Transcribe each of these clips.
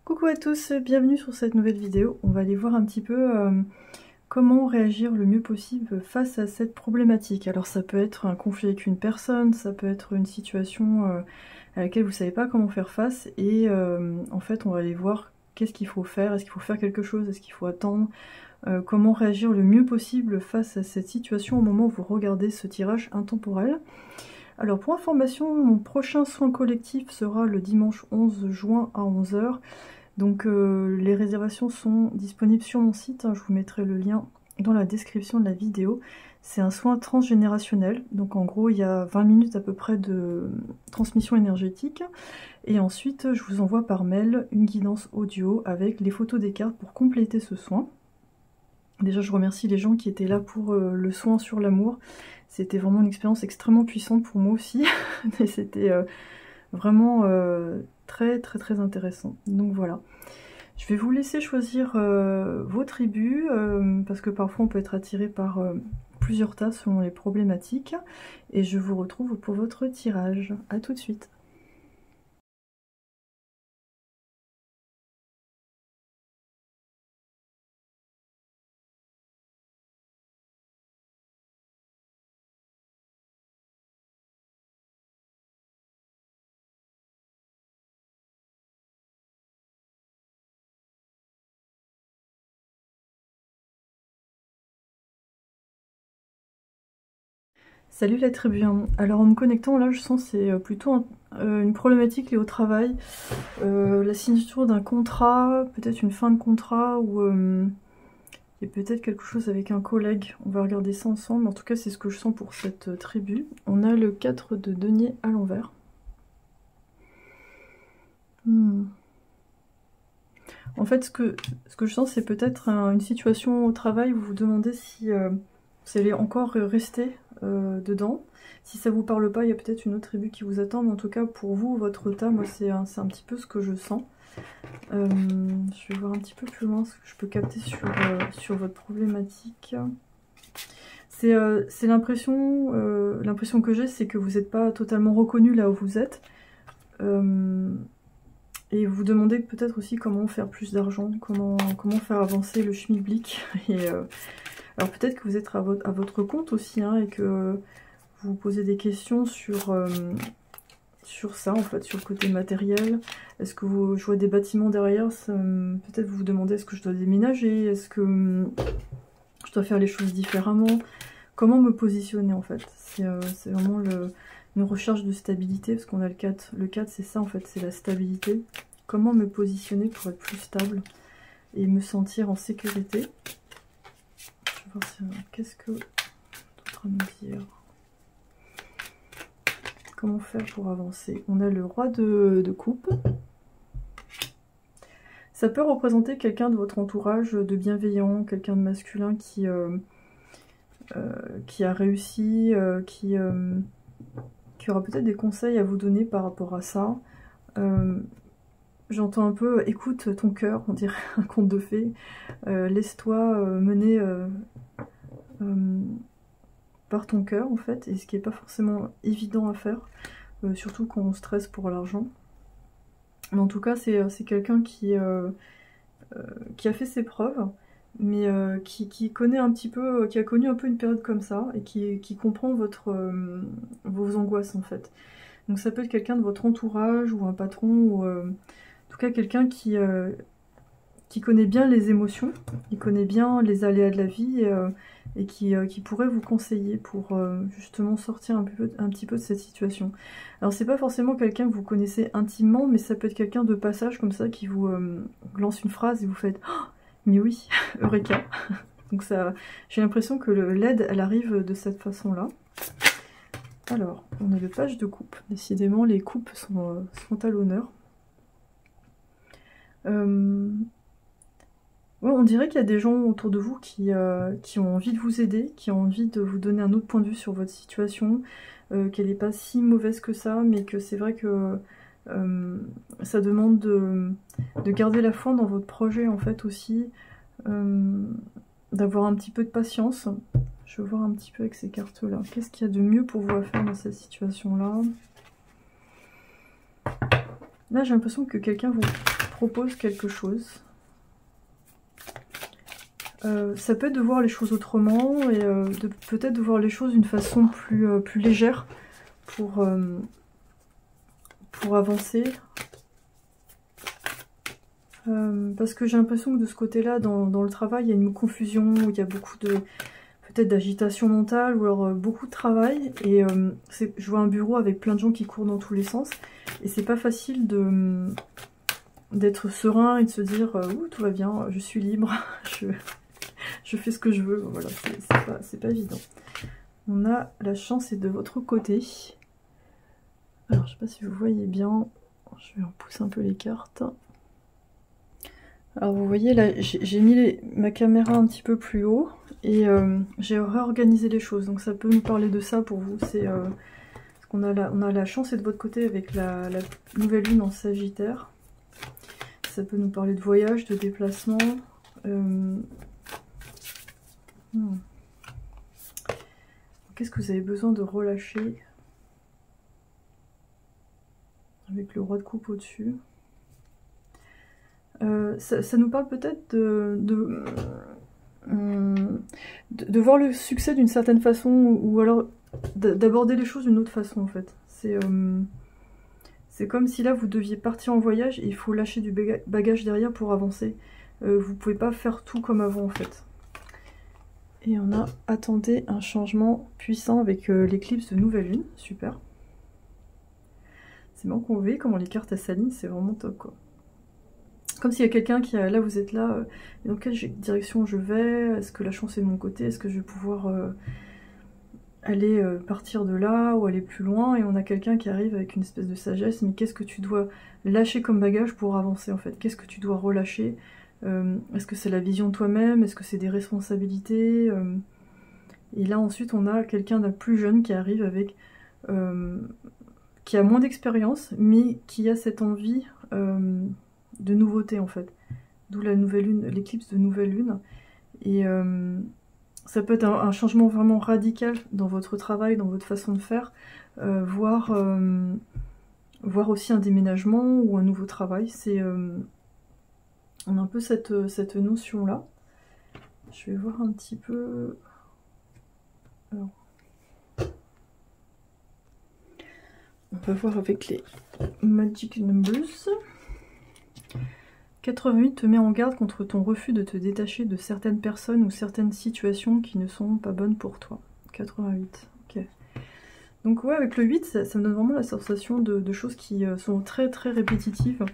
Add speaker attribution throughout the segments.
Speaker 1: Coucou à tous, bienvenue sur cette nouvelle vidéo. On va aller voir un petit peu comment réagir le mieux possible face à cette problématique. Alors ça peut être un conflit avec une personne, ça peut être une situation à laquelle vous ne savez pas comment faire face et en fait on va aller voir qu'est-ce qu'il faut faire, est-ce qu'il faut faire quelque chose, est-ce qu'il faut attendre, comment réagir le mieux possible face à cette situation au moment où vous regardez ce tirage intemporel. Alors pour information, mon prochain soin collectif sera le dimanche 11 juin à 11 h. Donc les réservations sont disponibles sur mon site, hein, je vous mettrai le lien dans la description de la vidéo. C'est un soin transgénérationnel, donc en gros il y a 20 minutes à peu près de transmission énergétique. Et ensuite je vous envoie par mail une guidance audio avec les photos des cartes pour compléter ce soin. Déjà je remercie les gens qui étaient là pour le soin sur l'amour. C'était vraiment une expérience extrêmement puissante pour moi aussi. Et c'était vraiment très intéressant. Donc voilà. Je vais vous laisser choisir vos tribus, parce que parfois on peut être attiré par plusieurs tas selon les problématiques. Et je vous retrouve pour votre tirage. A tout de suite. Salut la tribu. Alors en me connectant là je sens que c'est plutôt une problématique liée au travail, la signature d'un contrat, peut-être une fin de contrat ou il y a peut-être quelque chose avec un collègue. On va regarder ça ensemble, en tout cas c'est ce que je sens pour cette tribu. On a le 4 de denier à l'envers. En fait ce que je sens c'est peut-être une situation au travail où vous vous demandez si vous allez encore rester dedans. Si ça vous parle pas, il y a peut-être une autre tribu qui vous attend, mais en tout cas pour vous, votre tas, moi c'est un petit peu ce que je sens. Je vais voir un petit peu plus loin ce que je peux capter sur votre problématique. C'est l'impression que j'ai, c'est que vous n'êtes pas totalement reconnu là où vous êtes. Et vous demandez peut-être aussi comment faire plus d'argent, comment faire avancer le schmilblick. Et alors peut-être que vous êtes à votre compte aussi, hein, et que vous vous posez des questions sur ça, en fait, sur le côté matériel. Est-ce que je vois des bâtiments derrière, peut-être vous vous demandez est-ce que je dois déménager, est-ce que je dois faire les choses différemment, comment me positionner en fait. C'est vraiment une recherche de stabilité, parce qu'on a le 4. Le 4 c'est ça en fait, c'est la stabilité. Comment me positionner pour être plus stable et me sentir en sécurité. Qu'est-ce que d'autre à nous dire? Comment faire pour avancer? On a le roi de coupe. Ça peut représenter quelqu'un de votre entourage de bienveillant, quelqu'un de masculin qui a réussi, qui aura peut-être des conseils à vous donner par rapport à ça. J'entends un peu, écoute ton cœur, on dirait un conte de fées. Laisse-toi mener par ton cœur en fait, et ce qui n'est pas forcément évident à faire, surtout quand on stresse pour l'argent. Mais en tout cas c'est quelqu'un qui a fait ses preuves, mais qui connaît un petit peu, qui a connu un peu une période comme ça, et qui comprend vos angoisses en fait. Donc ça peut être quelqu'un de votre entourage, ou un patron, ou en tout cas quelqu'un qui connaît bien les émotions, qui connaît bien les aléas de la vie, et qui pourrait vous conseiller pour justement sortir un petit peu de cette situation. Alors c'est pas forcément quelqu'un que vous connaissez intimement, mais ça peut être quelqu'un de passage comme ça qui vous lance une phrase et vous faites oh, mais oui, Eureka. Donc ça, j'ai l'impression que l'aide elle arrive de cette façon là. Alors on a le page de coupe, décidément les coupes sont à l'honneur. Ouais, on dirait qu'il y a des gens autour de vous qui ont envie de vous aider, qui ont envie de vous donner un autre point de vue sur votre situation, qu'elle n'est pas si mauvaise que ça, mais que c'est vrai que ça demande de garder la foi dans votre projet en fait aussi, d'avoir un petit peu de patience. Je vais voir un petit peu avec ces cartes là, qu'est-ce qu'il y a de mieux pour vous à faire dans cette situation là. Là j'ai l'impression que quelqu'un vous propose quelque chose. Ça peut être de voir les choses autrement et peut-être de voir les choses d'une façon plus légère pour avancer. Parce que j'ai l'impression que de ce côté-là, dans le travail, il y a une confusion, où il y a beaucoup de peut-être d'agitation mentale ou alors beaucoup de travail. Et je vois un bureau avec plein de gens qui courent dans tous les sens. Et c'est pas facile d'être serein et de se dire ouh, tout va bien, je suis libre, je fais ce que je veux. Voilà, c'est pas évident. On a la chance est de votre côté. Alors je sais pas si vous voyez bien, je vais repousser un peu les cartes. Alors vous voyez là, j'ai mis ma caméra un petit peu plus haut et j'ai réorganisé les choses. Donc ça peut nous parler de ça pour vous. C'est qu'on a la chance est de votre côté avec la nouvelle lune en Sagittaire. Ça peut nous parler de voyage, de déplacement. Qu'est-ce que vous avez besoin de relâcher avec le roi de coupe au-dessus? Ça nous parle peut-être de voir le succès d'une certaine façon ou alors d'aborder les choses d'une autre façon en fait. C'est comme si là vous deviez partir en voyage et il faut lâcher du bagage derrière pour avancer. Vous pouvez pas faire tout comme avant en fait. Et on a attendez un changement puissant avec l'éclipse de nouvelle lune, super. C'est marrant qu'on voit comment les cartes s'alignent, c'est vraiment top quoi. Comme s'il y a quelqu'un qui, là vous êtes là, dans quelle direction je vais? Est-ce que la chance est de mon côté? Est-ce que je vais pouvoir aller partir de là ou aller plus loin? Et on a quelqu'un qui arrive avec une espèce de sagesse, mais qu'est-ce que tu dois lâcher comme bagage pour avancer en fait? Qu'est-ce que tu dois relâcher? Est-ce que c'est la vision de toi-même? Est-ce que c'est des responsabilités? Et là ensuite on a quelqu'un d'un plus jeune qui arrive avec... qui a moins d'expérience, mais qui a cette envie... de nouveauté en fait, d'où la nouvelle lune, l'éclipse de nouvelle lune, et ça peut être un changement vraiment radical dans votre travail, dans votre façon de faire, voire aussi un déménagement ou un nouveau travail. On a un peu cette notion là. Je vais voir un petit peu. Alors, on va voir avec les Magic Numbers. 88 te met en garde contre ton refus de te détacher de certaines personnes ou certaines situations qui ne sont pas bonnes pour toi. 88, ok. Donc ouais, avec le 8, ça me donne vraiment la sensation de choses qui sont très très répétitives.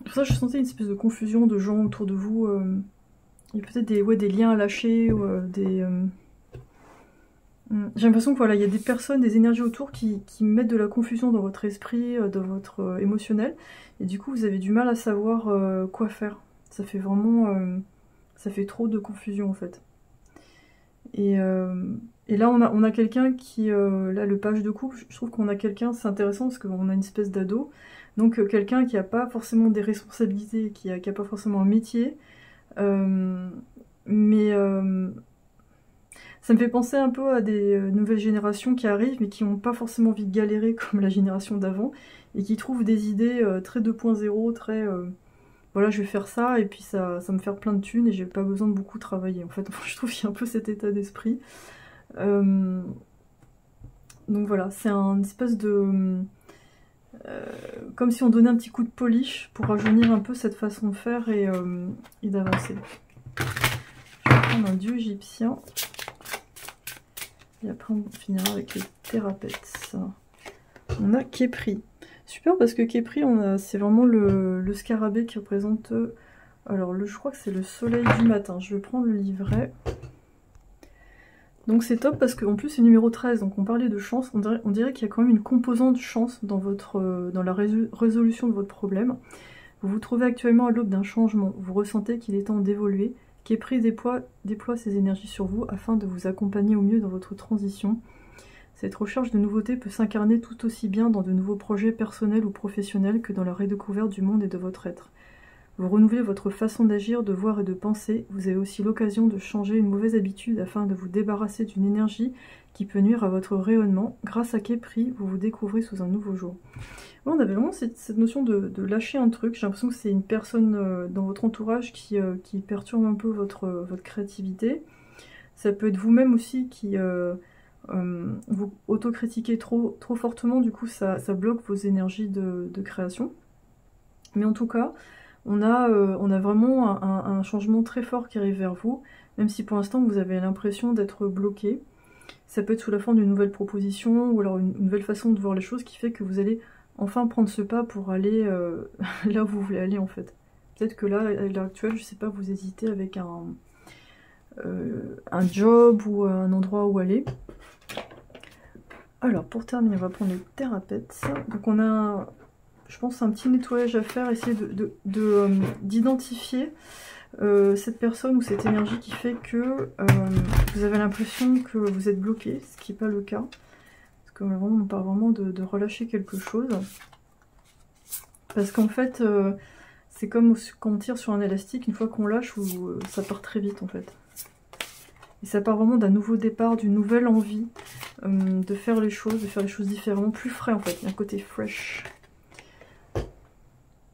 Speaker 1: Pour ça, je sentais une espèce de confusion de gens autour de vous. Il y a peut-être des liens à lâcher, ou j'ai l'impression que voilà, il y a des personnes, des énergies autour qui mettent de la confusion dans votre esprit, dans votre émotionnel, et du coup vous avez du mal à savoir quoi faire. Ça fait vraiment, ça fait trop de confusion en fait. Et là on a quelqu'un qui, là le page de coupe, je trouve qu'on a quelqu'un, c'est intéressant parce qu'on a une espèce d'ado, donc quelqu'un qui n'a pas forcément des responsabilités, qui a pas forcément un métier, mais ça me fait penser un peu à des nouvelles générations qui arrivent mais qui n'ont pas forcément envie de galérer comme la génération d'avant et qui trouvent des idées très 2.0, très voilà je vais faire ça et puis ça me fait plein de thunes et j'ai pas besoin de beaucoup travailler. En fait je trouve qu'il y a un peu cet état d'esprit. Donc voilà, c'est un espèce de... comme si on donnait un petit coup de polish pour rajeunir un peu cette façon de faire et d'avancer. Je vais prendre un dieu égyptien. Et après on finira avec les thérapeutes. On a Képri. Super parce que Képri, c'est vraiment le scarabée qui représente... alors je crois que c'est le soleil du matin. Je vais prendre le livret. Donc c'est top parce qu'en plus c'est numéro 13, donc on parlait de chance. On dirait qu'il y a quand même une composante chance dans la résolution de votre problème. Vous vous trouvez actuellement à l'aube d'un changement. Vous ressentez qu'il est temps d'évoluer. Képri déploie ses énergies sur vous afin de vous accompagner au mieux dans votre transition. Cette recherche de nouveautés peut s'incarner tout aussi bien dans de nouveaux projets personnels ou professionnels que dans la redécouverte du monde et de votre être. Vous renouvelez votre façon d'agir, de voir et de penser. Vous avez aussi l'occasion de changer une mauvaise habitude afin de vous débarrasser d'une énergie qui peut nuire à votre rayonnement. Grâce à Képri, vous vous découvrez sous un nouveau jour. Ouais, on avait vraiment cette notion de lâcher un truc. J'ai l'impression que c'est une personne dans votre entourage qui perturbe un peu votre créativité. Ça peut être vous-même aussi qui vous autocritiquez trop fortement, du coup ça bloque vos énergies de création. Mais en tout cas, on a vraiment un changement très fort qui arrive vers vous, même si pour l'instant vous avez l'impression d'être bloqué. Ça peut être sous la forme d'une nouvelle proposition, ou alors une nouvelle façon de voir les choses qui fait que vous allez enfin prendre ce pas pour aller là où vous voulez aller en fait. Peut-être que là, à l'heure actuelle, je sais pas, vous hésitez avec un job ou un endroit où aller. Alors pour terminer, on va prendre le thérapeute. Donc on a, je pense, un petit nettoyage à faire, essayer d'identifier cette personne ou cette énergie qui fait que vous avez l'impression que vous êtes bloqué, ce qui n'est pas le cas. Parce que vraiment, on parle vraiment de relâcher quelque chose. Parce qu'en fait, c'est comme quand on tire sur un élastique, une fois qu'on lâche, ça part très vite en fait. Et ça part vraiment d'un nouveau départ, d'une nouvelle envie de faire les choses différemment, plus frais en fait. Il y a un côté fresh.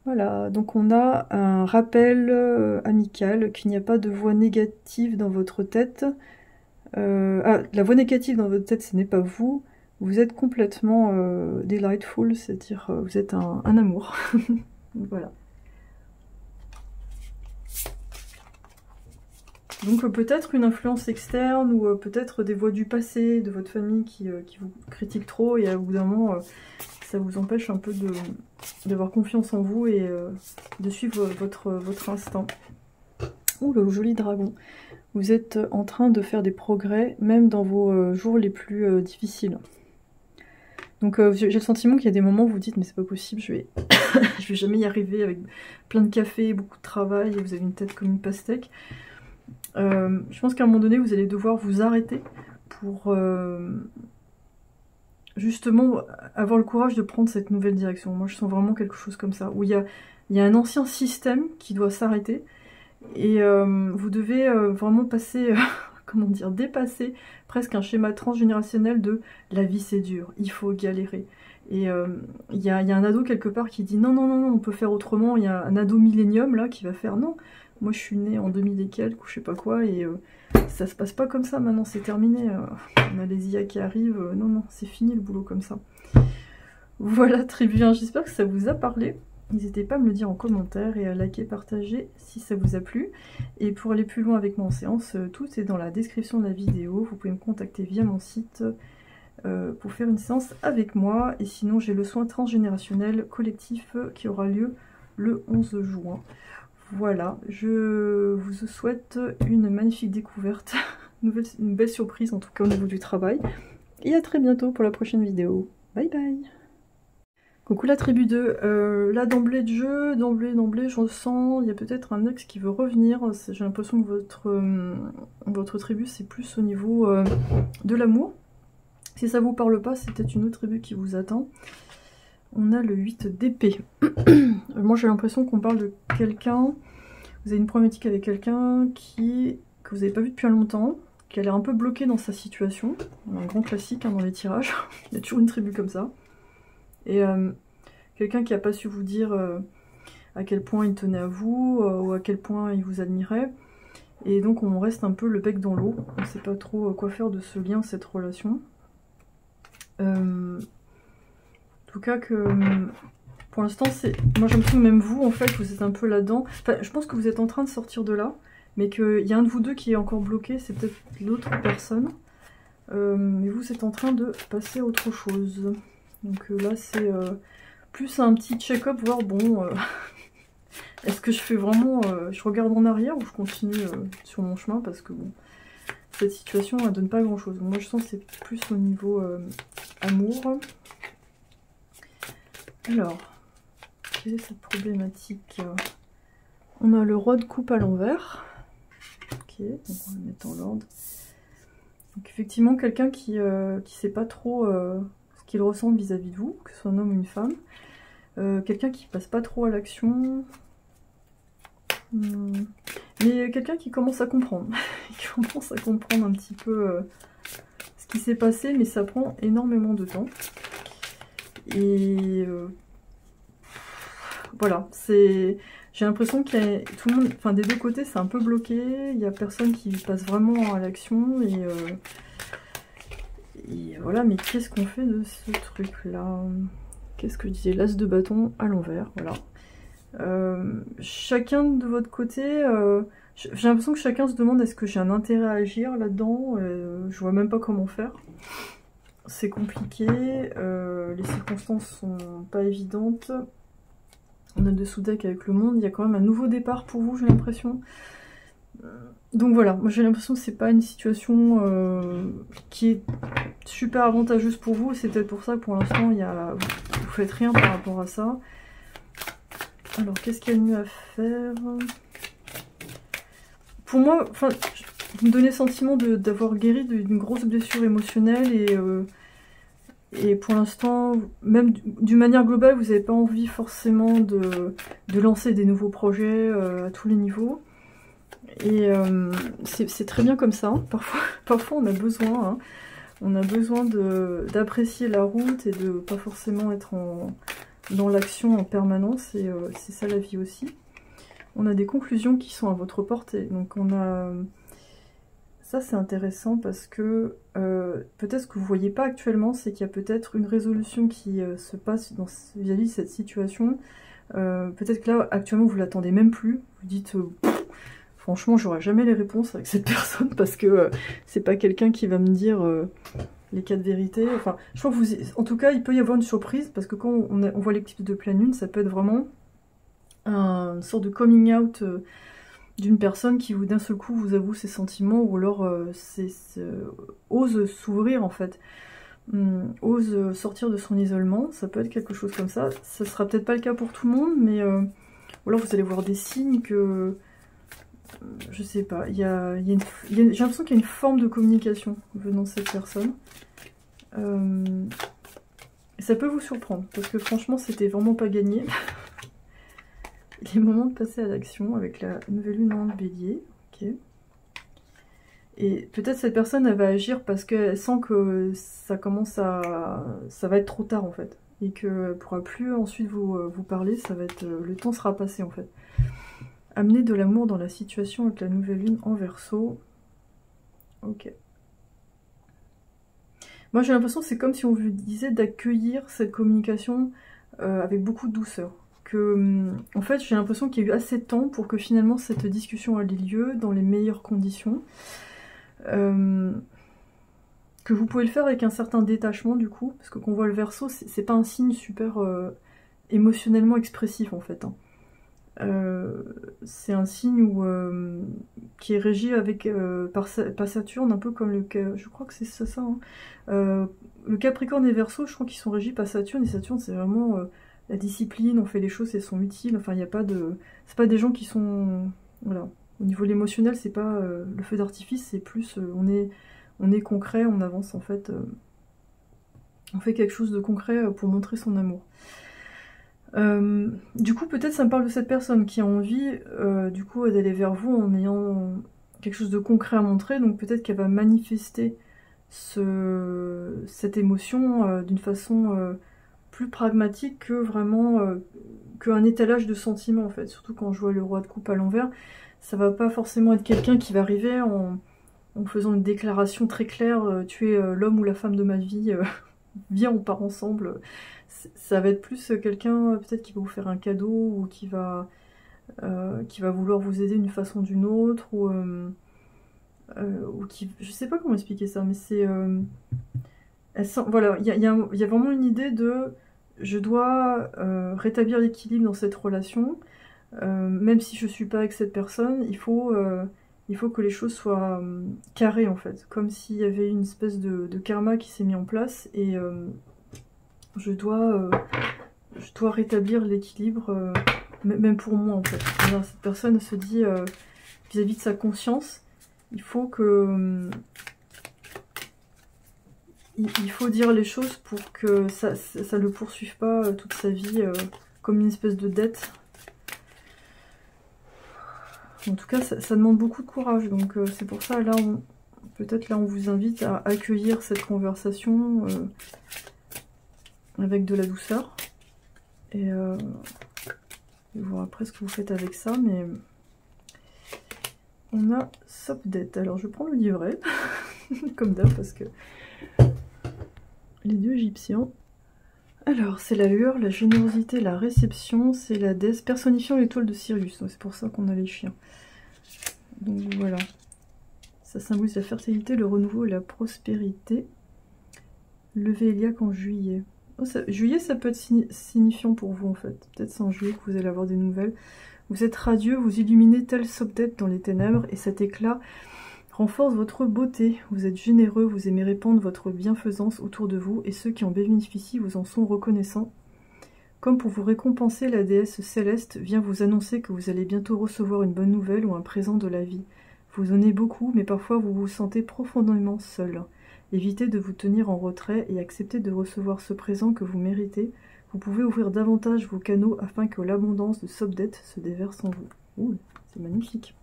Speaker 1: Voilà, donc on a un rappel amical qu'il n'y a pas de voix négative dans votre tête. La voix négative dans votre tête, ce n'est pas vous. Vous êtes complètement delightful, c'est-à-dire vous êtes un amour. Donc, voilà. Donc peut-être une influence externe ou peut-être des voix du passé, de votre famille qui vous critiquent trop et à bout d'un moment ça vous empêche un peu d'avoir confiance en vous et de suivre votre instinct. Oh le joli dragon. Vous êtes en train de faire des progrès même dans vos jours les plus difficiles. Donc j'ai le sentiment qu'il y a des moments où vous dites mais c'est pas possible, je vais jamais y arriver avec plein de café, beaucoup de travail et vous avez une tête comme une pastèque. Je pense qu'à un moment donné, vous allez devoir vous arrêter pour justement avoir le courage de prendre cette nouvelle direction. Moi, je sens vraiment quelque chose comme ça, où il y a un ancien système qui doit s'arrêter et vous devez vraiment passer, comment dire, dépasser presque un schéma transgénérationnel de la vie c'est dur, il faut galérer. Et il y a un ado quelque part qui dit non, non, non, non, on peut faire autrement. Il y a un ado millénium là qui va faire non. Moi je suis née en 2000 et quelques ou je sais pas quoi et ça se passe pas comme ça maintenant, c'est terminé. On a les IA qui arrivent, non, non, c'est fini le boulot comme ça. Voilà tribu, j'espère que ça vous a parlé. N'hésitez pas à me le dire en commentaire et à liker, partager si ça vous a plu. Et pour aller plus loin avec moi en séance, tout est dans la description de la vidéo. Vous pouvez me contacter via mon site pour faire une séance avec moi. Et sinon j'ai le soin transgénérationnel collectif qui aura lieu le 11 juin. Voilà, je vous souhaite une magnifique découverte, une belle surprise en tout cas au niveau du travail. Et à très bientôt pour la prochaine vidéo. Bye bye. Coucou la tribu 2, là d'emblée de jeu, d'emblée, je ressens, il y a peut-être un ex qui veut revenir. J'ai l'impression que votre tribu c'est plus au niveau de l'amour. Si ça vous parle pas, c'est peut-être une autre tribu qui vous attend. On a le 8 d'épée. Moi j'ai l'impression qu'on parle de quelqu'un, vous avez une problématique avec quelqu'un que vous n'avez pas vu depuis longtemps, qui a l'air un peu bloqué dans sa situation. Un grand classique hein, dans les tirages, il y a toujours une tribu comme ça. Et quelqu'un qui n'a pas su vous dire à quel point il tenait à vous, ou à quel point il vous admirait. Et donc on reste un peu le bec dans l'eau, on ne sait pas trop quoi faire de ce lien, cette relation. En tout cas que pour l'instant c'est... Moi j'ai l'impression que même vous en fait vous êtes un peu là-dedans. Enfin je pense que vous êtes en train de sortir de là, mais qu'il y a un de vous deux qui est encore bloqué, c'est peut-être l'autre personne. Mais vous êtes en train de passer à autre chose. Donc là c'est plus un petit check-up, voir bon est-ce que je fais vraiment, je regarde en arrière ou je continue sur mon chemin parce que bon, cette situation elle donne pas grand chose. Moi je sens que c'est plus au niveau amour. Alors, quelle est cette problématique? On a le roi de coupe à l'envers. Ok, donc on va le mettre en ordre. Donc effectivement quelqu'un qui sait pas trop ce qu'il ressent vis-à-vis de vous, que ce soit un homme ou une femme. Quelqu'un qui passe pas trop à l'action. Mais quelqu'un qui commence à comprendre. Qui commence à comprendre un petit peu ce qui s'est passé, mais ça prend énormément de temps. Et voilà, j'ai l'impression qu'il y a tout le monde, enfin des deux côtés c'est un peu bloqué, il y a personne qui passe vraiment à l'action et voilà, mais qu'est-ce qu'on fait de ce truc là? Qu'est-ce que je disais? L'as de bâton à l'envers, voilà. Chacun de votre côté, j'ai l'impression que chacun se demande est-ce que j'ai un intérêt à agir là-dedans, je vois même pas comment faire. C'est compliqué, les circonstances sont pas évidentes. On a de sous-deck avec le monde, il y a quand même un nouveau départ pour vous, j'ai l'impression. Donc voilà, moi j'ai l'impression que c'est pas une situation qui est super avantageuse pour vous, c'est peut-être pour ça que pour l'instant vous faites rien par rapport à ça. Alors qu'est-ce qu'il y a de mieux à faire? Pour moi, enfin, vous me donnez le sentiment d'avoir guéri d'une grosse blessure émotionnelle et pour l'instant, même d'une manière globale, vous n'avez pas envie forcément de lancer des nouveaux projets à tous les niveaux. Et c'est très bien comme ça, hein. Parfois on a besoin, hein. On a besoin d'apprécier la route et de pas forcément être dans l'action en permanence, et c'est ça la vie aussi. On a des conclusions qui sont à votre portée, donc on a... Ça c'est intéressant parce que peut-être ce que vous voyez pas actuellement, c'est qu'il y a peut-être une résolution qui se passe vis-à-vis de cette situation. Peut-être que là actuellement vous l'attendez même plus, vous dites franchement j'aurai jamais les réponses avec cette personne parce que c'est pas quelqu'un qui va me dire les 4 vérités. Enfin, je crois que vous, en tout cas il peut y avoir une surprise parce que quand on voit l'éclipse de pleine lune, ça peut être vraiment une sorte de coming out d'une personne qui d'un seul coup vous avoue ses sentiments, ou alors ose s'ouvrir en fait, ose sortir de son isolement. Ça peut être quelque chose comme ça. Ça sera peut-être pas le cas pour tout le monde, mais ou alors vous allez voir des signes que je sais pas, j'ai l'impression qu'il y a une forme de communication venant de cette personne. Et ça peut vous surprendre parce que franchement c'était vraiment pas gagné. Il est moment de passer à l'action avec la nouvelle lune en bélier. Ok. Et peut-être cette personne elle va agir parce qu'elle sent que ça va être trop tard en fait. Et qu'elle ne pourra plus ensuite vous parler, ça va être, le temps sera passé en fait. Amener de l'amour dans la situation avec la nouvelle lune en Verseau. Ok. Moi j'ai l'impression que c'est comme si on vous disait d'accueillir cette communication avec beaucoup de douceur. En fait j'ai l'impression qu'il y a eu assez de temps pour que finalement cette discussion ait lieu dans les meilleures conditions, que vous pouvez le faire avec un certain détachement du coup, parce que quand on voit le Verseau c'est pas un signe super émotionnellement expressif en fait, hein. C'est un signe qui est régi par Saturne, un peu comme je crois que c'est ça, hein. Le Capricorne et Verseau, je crois qu'ils sont régis par Saturne, et Saturne c'est vraiment la discipline, on fait les choses, elles sont utiles, enfin il n'y a pas de... C'est pas des gens qui sont... Voilà. Au niveau de l'émotionnel, c'est pas le feu d'artifice, c'est plus on est concret, on avance en fait, on fait quelque chose de concret pour montrer son amour. Du coup peut-être ça me parle de cette personne qui a envie du coup d'aller vers vous en ayant quelque chose de concret à montrer, donc peut-être qu'elle va manifester cette émotion d'une façon plus pragmatique que vraiment qu'un étalage de sentiments en fait. Surtout quand je vois le roi de coupe à l'envers, ça va pas forcément être quelqu'un qui va arriver en faisant une déclaration très claire, tu es l'homme ou la femme de ma vie, viens on part ensemble. Ça va être plus quelqu'un peut-être qui va vous faire un cadeau, ou qui va vouloir vous aider d'une façon ou d'une autre, ou qui... Je sais pas comment expliquer ça, mais c'est... voilà, il y a vraiment une idée de... Je dois rétablir l'équilibre dans cette relation, même si je suis pas avec cette personne, il faut que les choses soient carrées en fait, comme s'il y avait une espèce de karma qui s'est mis en place, et je dois rétablir l'équilibre, même pour moi en fait. Alors, cette personne se dit vis-à-vis de sa conscience, il faut que... il faut dire les choses pour que ça le poursuive pas toute sa vie comme une espèce de dette. En tout cas, ça demande beaucoup de courage. Donc c'est pour ça, là, peut-être là, on vous invite à accueillir cette conversation avec de la douceur. Et voir après ce que vous faites avec ça. Mais on a Sopdet. Alors je prends le livret, comme d'hab, parce que les dieux égyptiens. Alors, c'est la lueur, la générosité, la réception, c'est la déesse personnifiant l'étoile de Sirius. C'est pour ça qu'on a les chiens. Donc voilà. Ça symbolise la fertilité, le renouveau et la prospérité. Levé Eliac en juillet. Oh, juillet, ça peut être signifiant pour vous en fait. Peut-être c'est en juillet que vous allez avoir des nouvelles. Vous êtes radieux, vous illuminez tel Sopdet dans les ténèbres et cet éclat renforce votre beauté. Vous êtes généreux, vous aimez répandre votre bienfaisance autour de vous et ceux qui en bénéficient vous en sont reconnaissants. Comme pour vous récompenser, la déesse céleste vient vous annoncer que vous allez bientôt recevoir une bonne nouvelle ou un présent de la vie. Vous donnez beaucoup, mais parfois vous vous sentez profondément seul. Évitez de vous tenir en retrait et acceptez de recevoir ce présent que vous méritez. Vous pouvez ouvrir davantage vos canaux afin que l'abondance de Sopdet se déverse en vous. Ouh, c'est magnifique.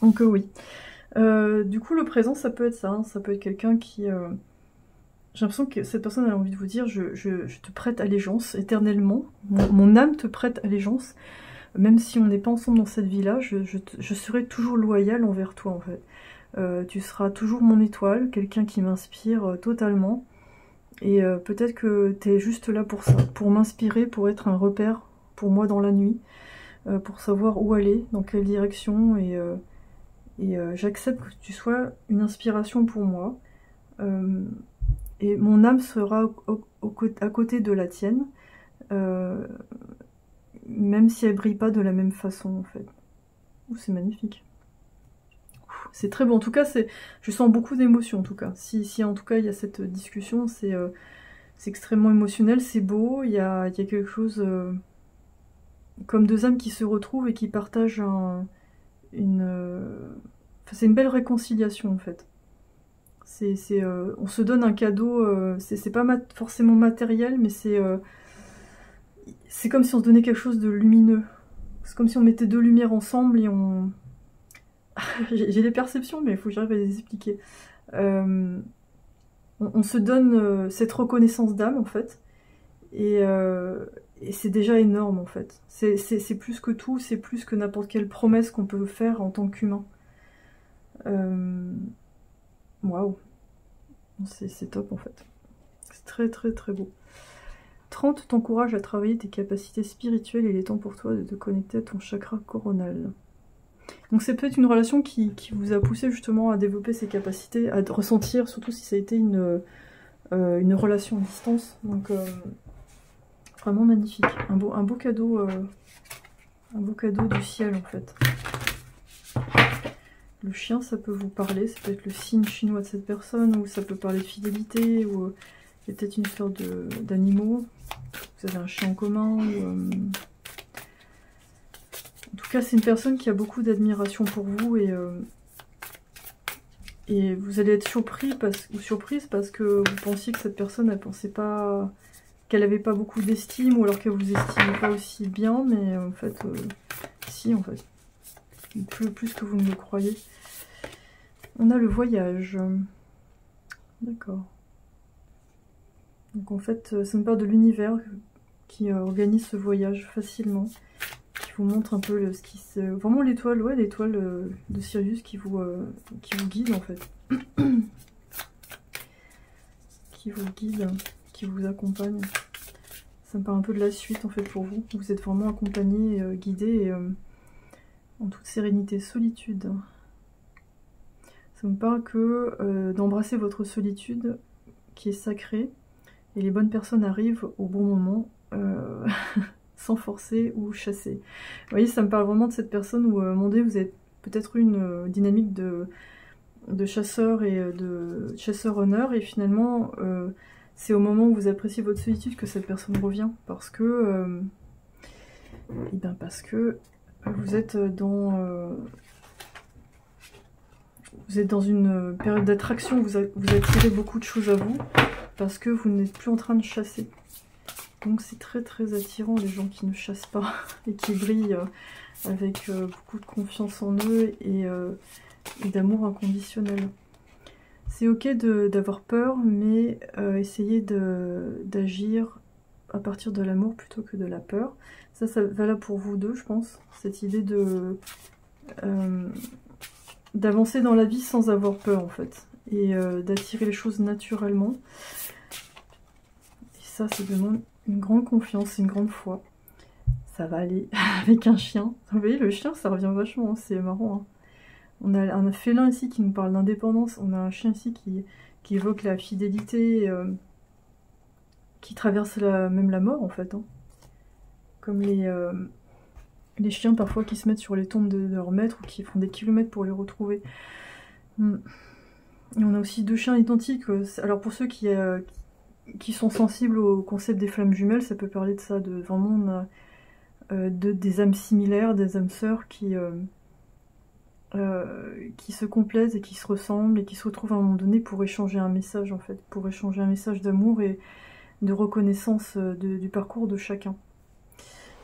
Speaker 1: Donc oui. Du coup, le présent, ça peut être ça. Hein. Ça peut être quelqu'un qui... J'ai l'impression que cette personne a envie de vous dire je te prête allégeance éternellement. Mon âme te prête allégeance. Même si on n'est pas ensemble dans cette vie-là, je serai toujours loyale envers toi, en fait. Tu seras toujours mon étoile, quelqu'un qui m'inspire totalement. Et peut-être que tu es juste là pour ça, pour m'inspirer, pour être un repère pour moi dans la nuit, pour savoir où aller, dans quelle direction, et j'accepte que tu sois une inspiration pour moi. Et mon âme sera à côté de la tienne, même si elle brille pas de la même façon, en fait. C'est magnifique. C'est très beau. En tout cas, je sens beaucoup d'émotions, en tout cas. Si en tout cas il y a cette discussion, c'est extrêmement émotionnel, c'est beau, il y a quelque chose comme deux âmes qui se retrouvent et qui partagent c'est une belle réconciliation, en fait. On se donne un cadeau, c'est pas forcément matériel, mais c'est comme si on se donnait quelque chose de lumineux. C'est comme si on mettait deux lumières ensemble et on... J'ai des perceptions, mais il faut que j'arrive à les expliquer. On se donne cette reconnaissance d'âme, en fait, et c'est déjà énorme, en fait. C'est plus que tout, c'est plus que n'importe quelle promesse qu'on peut faire en tant qu'humain. Waouh, c'est top, en fait. C'est très très très beau. 30 t'encourage à travailler tes capacités spirituelles et il est temps pour toi de te connecter à ton chakra coronal. Donc c'est peut-être une relation qui vous a poussé justement à développer ces capacités, à ressentir, surtout si ça a été une relation à distance. Donc vraiment magnifique. Un beau cadeau du ciel, en fait. Le chien, ça peut vous parler, ça peut être le signe chinois de cette personne, ou ça peut parler de fidélité, ou il y a peut-être une histoire d'animaux. Vous avez un chien en commun, ou... En tout cas, c'est une personne qui a beaucoup d'admiration pour vous et vous allez être surprise parce que vous pensiez que cette personne, elle pensait pas qu'elle avait pas beaucoup d'estime ou alors qu'elle vous estimait pas aussi bien, mais en fait, si, en fait, plus que vous ne le croyez. On a le voyage, d'accord. Donc en fait, ça me parle de l'univers qui organise ce voyage facilement. Vous montre un peu ce qui se... Vraiment l'étoile, ouais, l'étoile de Sirius qui vous guide, en fait. Qui vous guide, qui vous accompagne. Ça me parle un peu de la suite, en fait, pour vous. Vous êtes vraiment accompagné, guidé, en toute sérénité. Solitude. Ça me parle que d'embrasser votre solitude, qui est sacrée, et les bonnes personnes arrivent au bon moment. Sans forcer ou chasser. Vous voyez, ça me parle vraiment de cette personne où, mon Dieu, vous avez peut-être eu une dynamique de chasseur et de chasseur-honneur, et finalement, c'est au moment où vous appréciez votre solitude que cette personne revient, parce que vous êtes dans une période d'attraction, vous attirez beaucoup de choses à vous, parce que vous n'êtes plus en train de chasser. Donc c'est très très attirant les gens qui ne chassent pas et qui brillent avec beaucoup de confiance en eux et d'amour inconditionnel. C'est ok d'avoir peur, mais essayez d'agir à partir de l'amour plutôt que de la peur. Ça va là pour vous deux, je pense. Cette idée d'avancer dans la vie sans avoir peur, en fait. Et d'attirer les choses naturellement. Et ça demande une grande confiance, une grande foi. Ça va aller avec un chien. Vous voyez, le chien, ça revient vachement, hein, c'est marrant. Hein. On a un félin ici qui nous parle d'indépendance. On a un chien ici qui évoque la fidélité, qui traverse même la mort, en fait. Hein. Comme les chiens, parfois, qui se mettent sur les tombes de leurs maîtres ou qui font des kilomètres pour les retrouver. Et on a aussi deux chiens identiques. Alors, pour ceux qui sont sensibles au concept des flammes jumelles, ça peut parler de ça, de vraiment des âmes similaires, des âmes sœurs qui se complaisent et qui se ressemblent et qui se retrouvent à un moment donné pour échanger un message, en fait, pour échanger un message d'amour et de reconnaissance du parcours de chacun.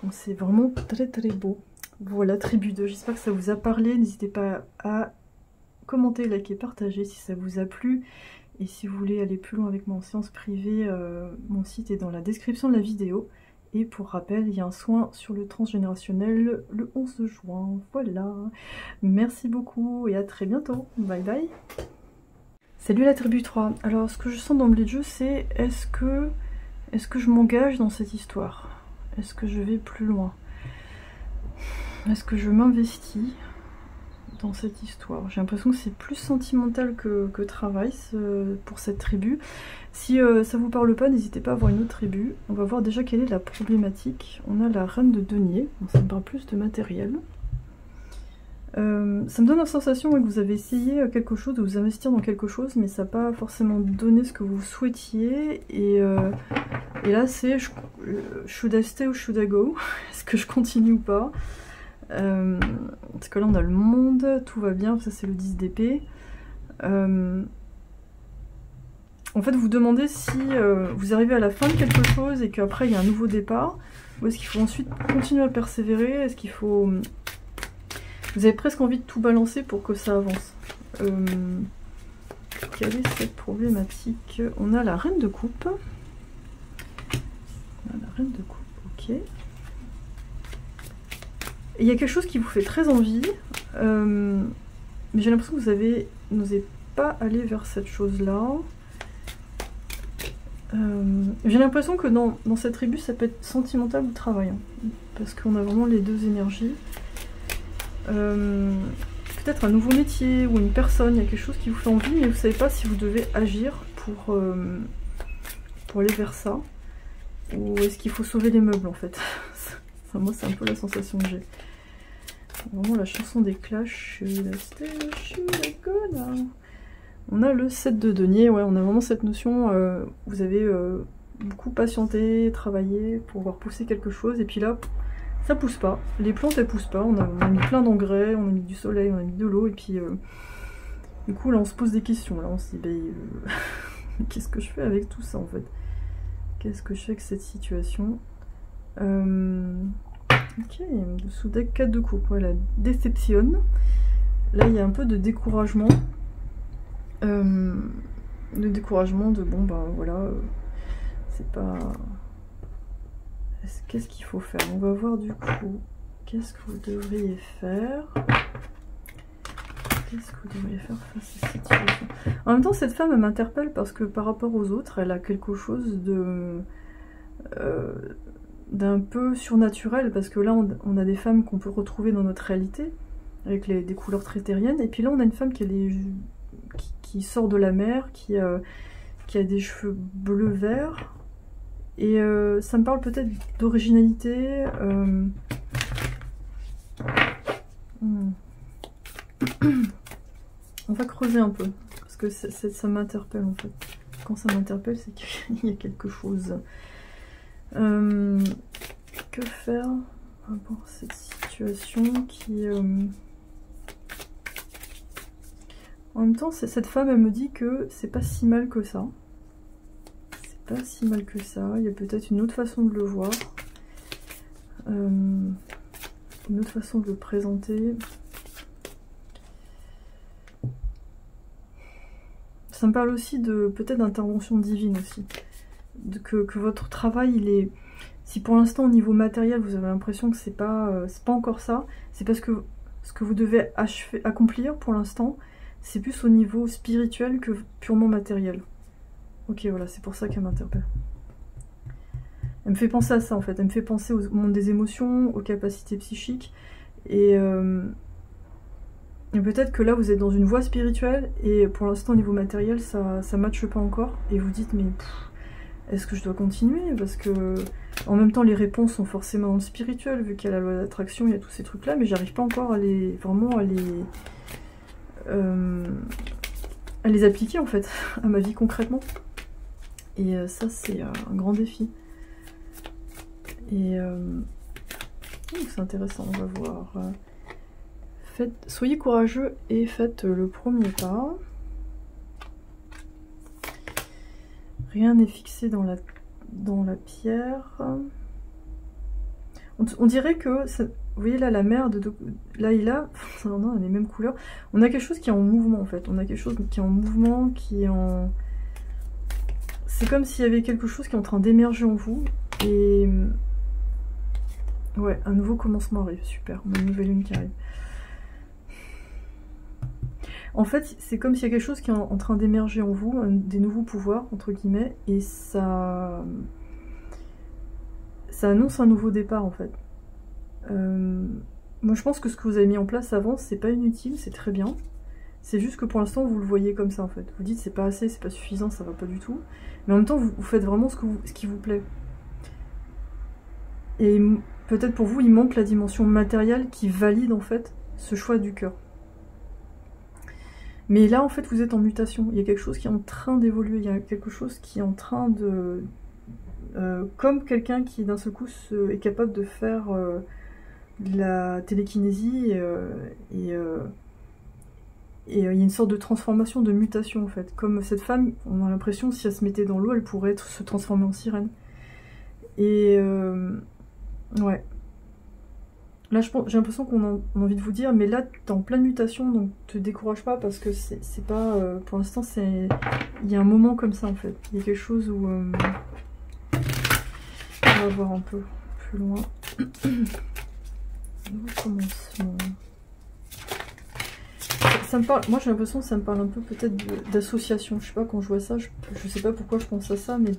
Speaker 1: Donc c'est vraiment très très beau. Voilà, tribu 2, j'espère que ça vous a parlé. N'hésitez pas à commenter, liker, partager si ça vous a plu. Et si vous voulez aller plus loin avec moi en séance privée, mon site est dans la description de la vidéo. Et pour rappel, il y a un soin sur le transgénérationnel le 11 juin. Voilà. Merci beaucoup et à très bientôt. Bye bye. Salut la tribu 3. Alors ce que je sens d'emblée de jeu, c'est est-ce que je m'engage dans cette histoire? Est-ce que je vais plus loin? Est-ce que je m'investis dans cette histoire? J'ai l'impression que c'est plus sentimental que travail pour cette tribu. Si ça vous parle pas, n'hésitez pas à voir une autre tribu. On va voir déjà quelle est la problématique. On a la reine de denier, donc ça me parle plus de matériel. Ça me donne la sensation que vous avez essayé quelque chose, de vous investir dans quelque chose, mais ça n'a pas forcément donné ce que vous souhaitiez. Et là c'est should I stay or should I go? Est-ce que je continue ou pas? Parce que là on a le monde, tout va bien, ça c'est le 10 d'épée. En fait vous demandez si vous arrivez à la fin de quelque chose et qu'après il y a un nouveau départ, ou est-ce qu'il faut ensuite continuer à persévérer, est-ce qu'il faut... Vous avez presque envie de tout balancer pour que ça avance. Quelle est cette problématique? On a la reine de coupe. On a la reine de coupe, ok. Et il y a quelque chose qui vous fait très envie, mais j'ai l'impression que vous n'osez pas aller vers cette chose-là. J'ai l'impression que dans cette tribu, ça peut être sentimental ou travail, hein, parce qu'on a vraiment les deux énergies. Peut-être un nouveau métier ou une personne, il y a quelque chose qui vous fait envie, mais vous ne savez pas si vous devez agir pour aller vers ça, ou est-ce qu'il faut sauver les meubles en fait. Moi c'est un peu la sensation que j'ai. Vraiment la chanson des Clash. On a le 7 de denier, ouais, on a vraiment cette notion, vous avez beaucoup patienté, travaillé pour voir pousser quelque chose, et puis là, ça pousse pas, les plantes elles poussent pas, on a mis plein d'engrais, on a mis du soleil, on a mis de l'eau, et puis du coup là on se pose des questions, là on se dit, ben, qu'est-ce que je fais avec tout ça en fait? Qu'est-ce que je fais avec cette situation? Ok, sous deck 4 de coupe, voilà, déception. Là il y a un peu de découragement. De bon bah voilà, c'est pas... Qu'est-ce qu'il faut faire? On va voir du coup, qu'est-ce que vous devriez faire? Qu'est-ce que vous devriez faire face à cette situation? En même temps cette femme elle m'interpelle parce que par rapport aux autres elle a quelque chose d'un peu surnaturel, parce que là on a des femmes qu'on peut retrouver dans notre réalité avec des couleurs très terriennes, et puis là on a une femme qui sort de la mer, qui a des cheveux bleu-vert, et ça me parle peut-être d'originalité. On va creuser un peu, parce que ça m'interpelle en fait. Quand ça m'interpelle, c'est qu'il y a quelque chose. Que faire par rapport à cette situation qui... En même temps, cette femme, elle me dit que c'est pas si mal que ça. C'est pas si mal que ça. Il y a peut-être une autre façon de le voir. une autre façon de le présenter. Ça me parle aussi de peut-être d'intervention divine aussi. Que votre travail, il est... Si pour l'instant au niveau matériel vous avez l'impression que c'est pas encore ça, c'est parce que ce que vous devez accomplir pour l'instant, c'est plus au niveau spirituel que purement matériel. Ok, voilà, c'est pour ça qu'elle m'interpelle. Elle me fait penser à ça en fait, elle me fait penser au monde des émotions, aux capacités psychiques, et peut-être que là vous êtes dans une voie spirituelle, et pour l'instant au niveau matériel ça matche pas encore, et vous dites mais est-ce que je dois continuer? Parce que en même temps les réponses sont forcément dans le spirituel, vu qu'il y a la loi d'attraction, il y a tous ces trucs là, mais j'arrive pas encore à les appliquer en fait à ma vie concrètement. Et ça c'est un grand défi. Et c'est intéressant, on va voir. Soyez courageux et faites le premier pas. Rien n'est fixé dans la pierre. On dirait que, vous voyez là la mer de Laïla, on a les mêmes couleurs. On a quelque chose qui est en mouvement en fait. On a quelque chose qui est en mouvement, qui est en... C'est comme s'il y avait quelque chose qui est en train d'émerger en vous. Et... Ouais, un nouveau commencement arrive, super. On a une nouvelle lune qui arrive. En fait, c'est comme s'il y a quelque chose qui est en train d'émerger en vous, des nouveaux pouvoirs, entre guillemets, et ça annonce un nouveau départ, en fait. Moi, je pense que ce que vous avez mis en place avant, c'est pas inutile, c'est très bien. C'est juste que pour l'instant, vous le voyez comme ça, en fait. Vous dites, c'est pas assez, c'est pas suffisant, ça va pas du tout. Mais en même temps, vous faites vraiment ce qui vous plaît. Et peut-être pour vous, il manque la dimension matérielle qui valide, en fait, ce choix du cœur. Mais là, en fait, vous êtes en mutation. Il y a quelque chose qui est en train d'évoluer. Il y a quelque chose qui est en train de... comme quelqu'un qui, d'un seul coup, est capable de faire de la télékinésie. Il y a une sorte de transformation, de mutation, en fait. Comme cette femme, on a l'impression, si elle se mettait dans l'eau, elle pourrait se transformer en sirène. Et... ouais. Là, j'ai l'impression qu'on a envie de vous dire, mais là, t'es en pleine mutation, donc te décourage pas, parce que c'est pas... pour l'instant, il y a un moment comme ça, en fait. Il y a quelque chose où... on va voir un peu plus loin. Nouveau commencement. Ça me parle... Moi, j'ai l'impression que ça me parle un peu peut-être d'association. Je sais pas, quand je vois ça, je sais pas pourquoi je pense à ça, mais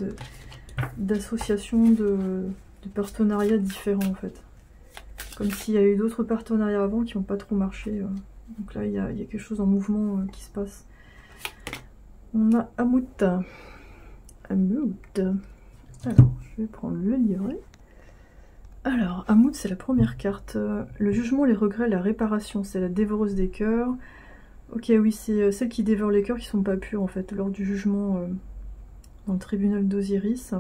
Speaker 1: d'association, de partenariats différents, en fait. Comme s'il y a eu d'autres partenariats avant qui n'ont pas trop marché. Donc là, il y a quelque chose en mouvement qui se passe. On a Amout. Amout. Alors, je vais prendre le livret. Alors, Amout, c'est la première carte. Le jugement, les regrets, la réparation. C'est la dévoreuse des cœurs. Ok, oui, c'est celle qui dévore les cœurs qui sont pas purs, en fait, lors du jugement dans le tribunal d'Osiris.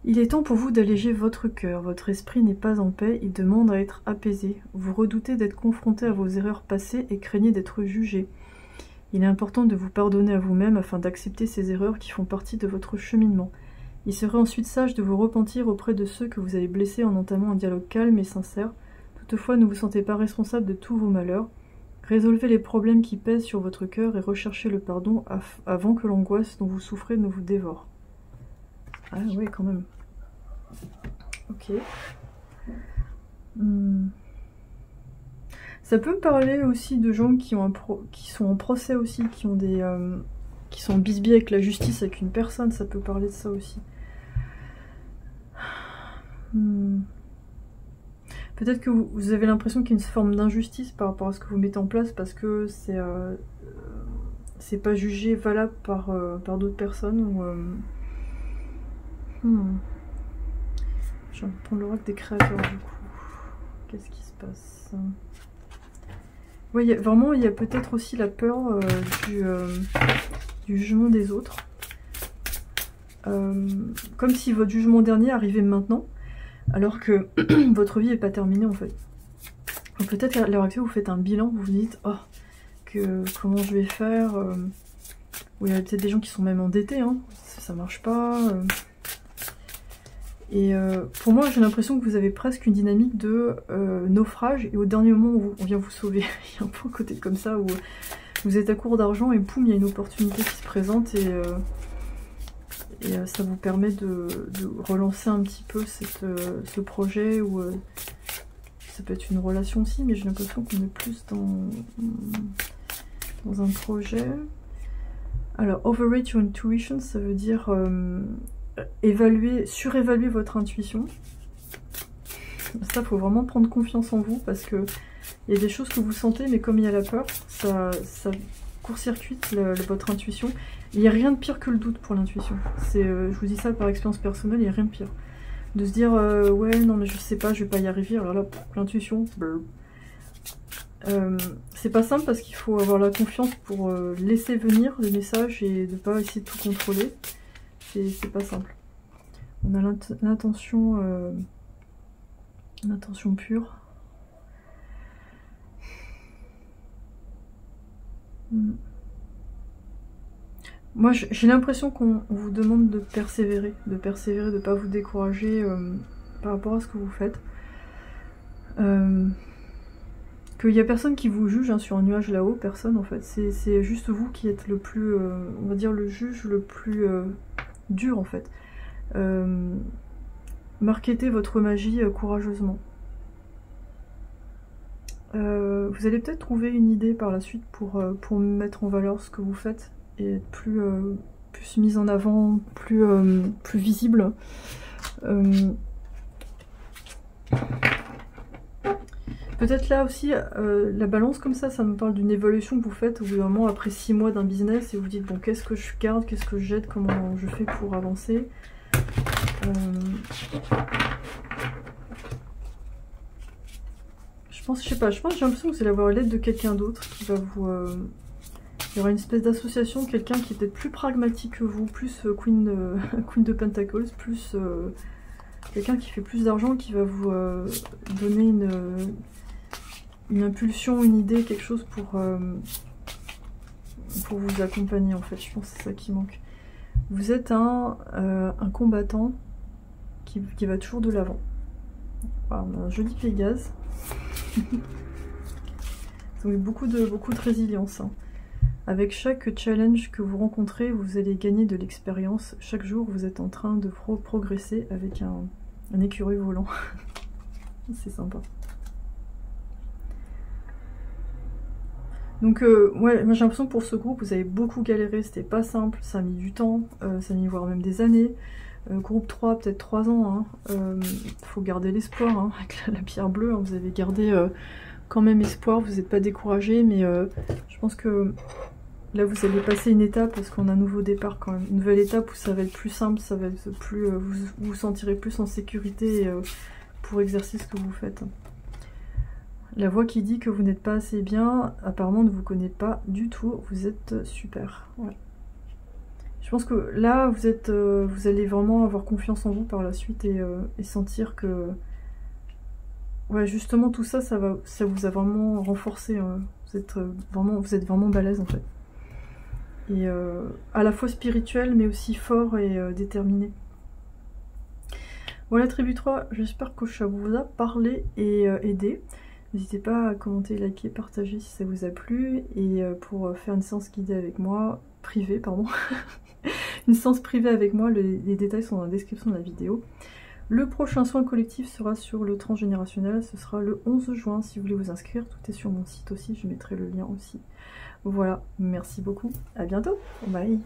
Speaker 1: Il est temps pour vous d'alléger votre cœur. Votre esprit n'est pas en paix, il demande à être apaisé. Vous redoutez d'être confronté à vos erreurs passées et craignez d'être jugé. Il est important de vous pardonner à vous-même afin d'accepter ces erreurs qui font partie de votre cheminement. Il serait ensuite sage de vous repentir auprès de ceux que vous avez blessés en entamant un dialogue calme et sincère. Toutefois, ne vous sentez pas responsable de tous vos malheurs. Résolvez les problèmes qui pèsent sur votre cœur et recherchez le pardon avant que l'angoisse dont vous souffrez ne vous dévore. Ah oui, quand même. Ok. Ça peut me parler aussi de gens qui sont en procès aussi, qui sont en bisbille avec la justice, avec une personne, ça peut parler de ça aussi. Peut-être que vous avez l'impression qu'il y a une forme d'injustice par rapport à ce que vous mettez en place parce que c'est pas jugé valable par d'autres personnes ou... Je vais prendre l'oracle des créateurs du coup. Qu'est-ce qui se passe? Oui, vraiment, il y a peut-être aussi la peur du jugement des autres. Comme si votre jugement dernier arrivait maintenant, alors que votre vie n'est pas terminée en fait. Peut-être à l'heure actuelle, vous faites un bilan, vous vous dites, oh, comment je vais faire il y a peut-être des gens qui sont même endettés, hein, ça marche pas. Et pour moi, j'ai l'impression que vous avez presque une dynamique de naufrage, et au dernier moment, on vient vous sauver. Il y a un peu un côté comme ça, où vous êtes à court d'argent, et poum, il y a une opportunité qui se présente, et ça vous permet de relancer un petit peu ce projet, ou ça peut être une relation aussi, mais j'ai l'impression qu'on est plus dans un projet. Alors, overrate your intuition, ça veut dire surévaluer votre intuition. Ça, faut vraiment prendre confiance en vous, parce que il y a des choses que vous sentez, mais comme il y a la peur, ça court-circuite votre intuition. Il n'y a rien de pire que le doute pour l'intuition. Je vous dis ça par expérience personnelle, il n'y a rien de pire. De se dire ouais, non mais je sais pas, je vais pas y arriver, alors là, l'intuition, c'est pas simple, parce qu'il faut avoir la confiance pour laisser venir les messages et de pas essayer de tout contrôler. C'est pas simple. On a l'intention pure. Moi, j'ai l'impression qu'on vous demande de persévérer, de ne pas vous décourager par rapport à ce que vous faites. Qu'il y a personne qui vous juge, hein, sur un nuage là-haut, personne en fait. C'est juste vous qui êtes le plus, on va dire, le juge le plus dur en fait. Marketez votre magie courageusement. Vous allez peut-être trouver une idée par la suite pour mettre en valeur ce que vous faites et être plus mise en avant, plus visible. Peut-être là aussi, la balance comme ça me parle d'une évolution que vous faites au bout d'un moment, après 6 mois d'un business, et vous dites bon, qu'est-ce que je garde, qu'est-ce que je jette, comment je fais pour avancer. Je sais pas, j'ai l'impression que vous allez avoir l'aide de quelqu'un d'autre qui va vous... il y aura une espèce d'association, quelqu'un qui est peut-être plus pragmatique que vous, plus Queen de Pentacles, plus quelqu'un qui fait plus d'argent, qui va vous donner une impulsion, une idée, quelque chose pour vous accompagner en fait. Je pense que c'est ça qui manque. Vous êtes un combattant qui va toujours de l'avant. Voilà, on a un joli Pégase. Donc beaucoup de résilience, hein. Avec chaque challenge que vous rencontrez, vous allez gagner de l'expérience. Chaque jour, vous êtes en train de progresser avec un écureuil volant. C'est sympa. Donc ouais, moi j'ai l'impression que pour ce groupe, vous avez beaucoup galéré, c'était pas simple, ça a mis du temps, ça a mis voire même des années. Groupe 3, peut-être 3 ans, hein. Faut garder l'espoir, hein, avec la pierre bleue, hein. Vous avez gardé quand même espoir, vous n'êtes pas découragé, mais je pense que là vous allez passer une étape, parce qu'on a un nouveau départ quand même, une nouvelle étape où ça va être plus simple, ça va être plus, vous vous sentirez plus en sécurité pour exercer ce que vous faites. La voix qui dit que vous n'êtes pas assez bien, apparemment ne vous connaît pas du tout, vous êtes super. Ouais. Je pense que là, vous allez vraiment avoir confiance en vous par la suite et sentir que... Ouais, justement, tout ça, ça vous a vraiment renforcé. Vous êtes vraiment balèze, en fait. Et à la fois spirituel, mais aussi fort et déterminé. Voilà, tribu 3, j'espère que ça vous a parlé et aidé. N'hésitez pas à commenter, liker, partager si ça vous a plu. Et pour faire une séance guidée avec moi, privée, pardon, une séance privée avec moi, les détails sont dans la description de la vidéo. Le prochain soin collectif sera sur le transgénérationnel, ce sera le 11 juin. Si vous voulez vous inscrire, tout est sur mon site aussi, je mettrai le lien aussi. Voilà, merci beaucoup, à bientôt, bye.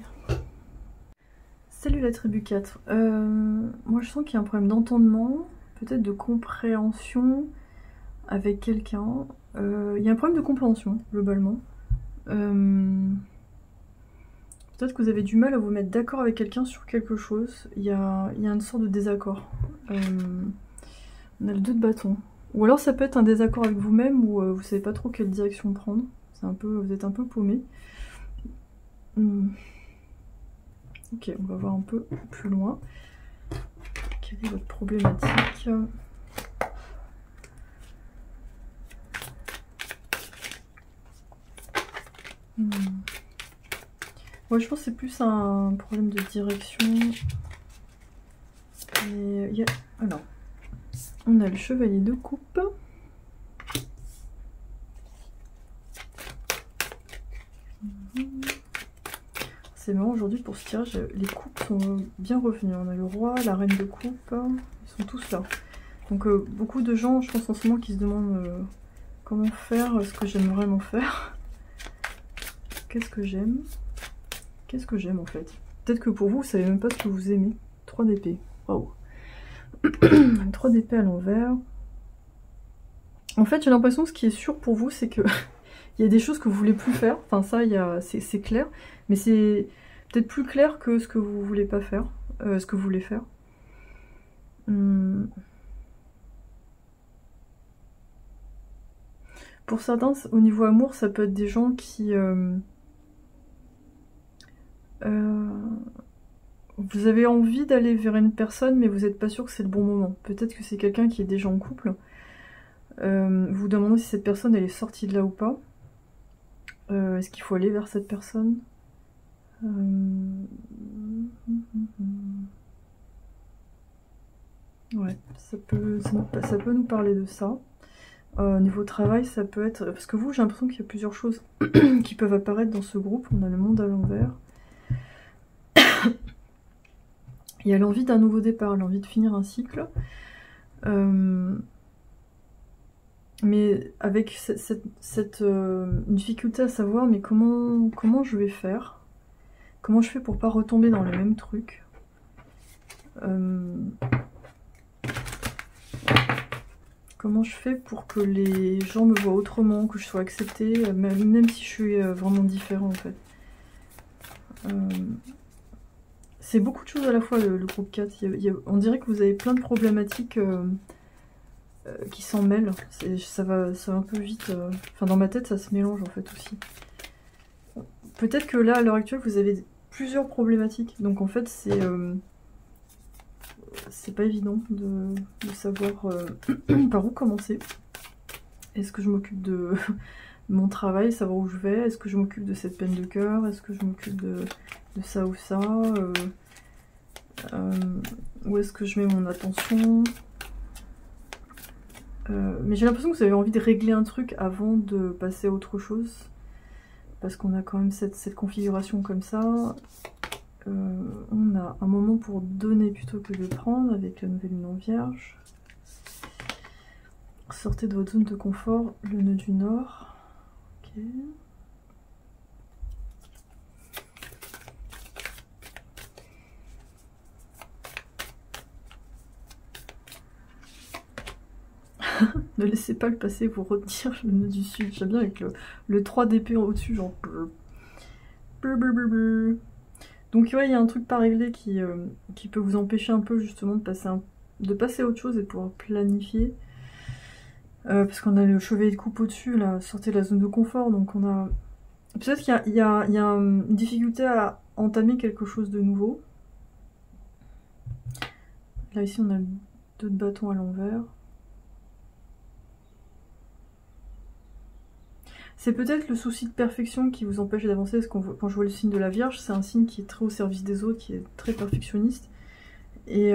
Speaker 1: Salut la tribu 4, moi je sens qu'il y a un problème d'entendement, peut-être de compréhension avec quelqu'un. Il y a un problème de compréhension, globalement. Peut-être que vous avez du mal à vous mettre d'accord avec quelqu'un sur quelque chose. Il y a une sorte de désaccord. On a le 2 de bâton. Ou alors ça peut être un désaccord avec vous-même, où vous savez pas trop quelle direction prendre. Vous êtes un peu paumé. Ok, on va voir un peu plus loin. Quelle est votre problématique ? Ouais, je pense que c'est plus un problème de direction. Et alors, on a le chevalier de coupe. C'est marrant aujourd'hui pour ce tirage, les coupes sont bien revenues. On a le roi, la reine de coupe, ils sont tous là. Donc beaucoup de gens, je pense en ce moment, qui se demandent comment faire, ce que j'aime vraiment faire. Qu'est-ce que j'aime? Qu'est-ce que j'aime en fait? Peut-être que pour vous, vous savez même pas ce que vous aimez. 3 d'épée, waouh. 3 d'épée à l'envers. En fait, j'ai l'impression que ce qui est sûr pour vous, c'est que il y a des choses que vous voulez plus faire. Enfin, ça, c'est clair. Mais c'est peut-être plus clair que ce que vous voulez pas faire. Ce que vous voulez faire. Pour certains, au niveau amour, ça peut être des gens qui... vous avez envie d'aller vers une personne, mais vous n'êtes pas sûr que c'est le bon moment. Peut-être que c'est quelqu'un qui est déjà en couple. Vous vous demandez si cette personne elle est sortie de là ou pas. Est-ce qu'il faut aller vers cette personne? Ouais, ça peut nous parler de ça. Niveau travail, ça peut être... Parce que vous, j'ai l'impression qu'il y a plusieurs choses qui peuvent apparaître dans ce groupe. On a le monde à l'envers. Il y a l'envie d'un nouveau départ, l'envie de finir un cycle. Mais avec cette difficulté à savoir, mais comment je vais faire? Comment je fais pour pas retomber dans le même truc? Comment je fais pour que les gens me voient autrement, que je sois acceptée, même si je suis vraiment différent en fait. C'est beaucoup de choses à la fois le groupe 4. On dirait que vous avez plein de problématiques qui s'en mêlent. Ça va un peu vite. Enfin, dans ma tête, ça se mélange en fait aussi. Peut-être que là, à l'heure actuelle, vous avez plusieurs problématiques. Donc en fait, c'est pas évident de savoir par où commencer. Est-ce que je m'occupe de mon travail, savoir où je vais? Est-ce que je m'occupe de cette peine de cœur? Est-ce que je m'occupe de ça ou ça? Où est-ce que je mets mon attention? Mais j'ai l'impression que vous avez envie de régler un truc avant de passer à autre chose. Parce qu'on a quand même cette configuration comme ça. On a un moment pour donner plutôt que de prendre avec la nouvelle lune en vierge. Sortez de votre zone de confort, le nœud du nord. Ok. Ne laissez pas le passé vous retenir, le nœud du sud. J'aime bien avec le 3 d'épée au-dessus, genre... Donc ouais, il y a un truc pas réglé qui peut vous empêcher un peu justement de passer à autre chose et de pouvoir planifier. Parce qu'on a le chevalier de coupe au-dessus, là, sortez de la zone de confort, donc on a... Peut-être qu'il y a une difficulté à entamer quelque chose de nouveau. Là, ici, on a le 2 de bâton à l'envers. C'est peut-être le souci de perfection qui vous empêche d'avancer, parce que quand je vois le signe de la Vierge, c'est un signe qui est très au service des autres, qui est très perfectionniste. Et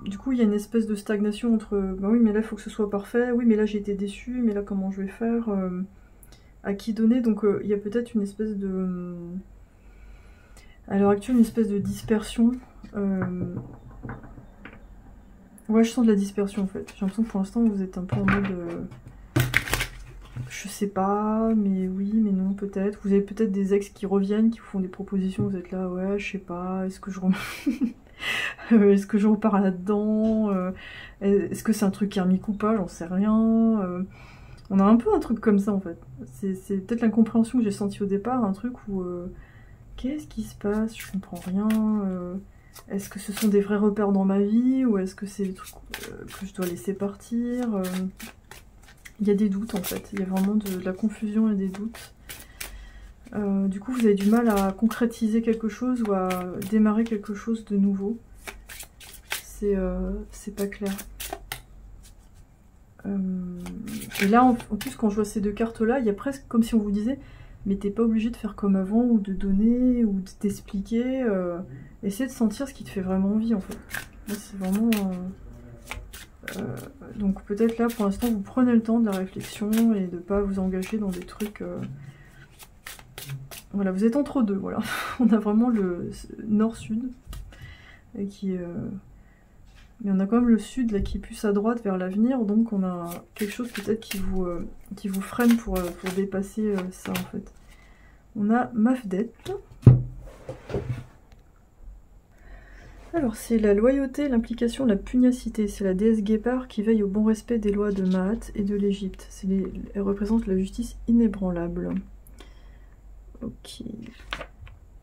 Speaker 1: du coup, il y a une espèce de stagnation entre bah oui, mais là, il faut que ce soit parfait, oui, mais là, j'ai été déçue, mais là, comment je vais faire, à qui donner. Donc, il y a peut-être une espèce de... à l'heure actuelle, une espèce de dispersion. Ouais, je sens de la dispersion, en fait. J'ai l'impression que pour l'instant, vous êtes un peu en mode... je sais pas, mais oui, mais non, peut-être. Vous avez peut-être des ex qui reviennent, qui vous font des propositions, vous êtes là, ouais, je sais pas, est-ce que je est-ce que je repars là-dedans? Est-ce que c'est un truc karmique ou pas? J'en sais rien. On a un peu un truc comme ça, en fait. C'est peut-être l'incompréhension que j'ai sentie au départ, un truc où... qu'est-ce qui se passe? Je comprends rien. Est-ce que ce sont des vrais repères dans ma vie? Ou est-ce que c'est des trucs que je dois laisser partir? Il y a des doutes en fait, il y a vraiment de la confusion et des doutes. Du coup vous avez du mal à concrétiser quelque chose ou à démarrer quelque chose de nouveau. C'est pas clair. Et là en plus quand je vois ces deux cartes là, il y a presque comme si on vous disait mais t'es pas obligé de faire comme avant ou de donner ou de t'expliquer. Essaie de sentir ce qui te fait vraiment envie en fait. Là, c'est vraiment... donc peut-être là, pour l'instant, vous prenez le temps de la réflexion et de ne pas vous engager dans des trucs... Voilà, vous êtes entre deux, voilà. On a vraiment le nord-sud, qui... Mais on a quand même le sud, là, qui est plus à droite, vers l'avenir, donc on a quelque chose peut-être qui vous freine pour dépasser ça, en fait. On a Mafdet. Alors, c'est la loyauté, l'implication, la pugnacité. C'est la déesse Guépard qui veille au bon respect des lois de Maat et de l'Égypte. Elle représente la justice inébranlable. Ok.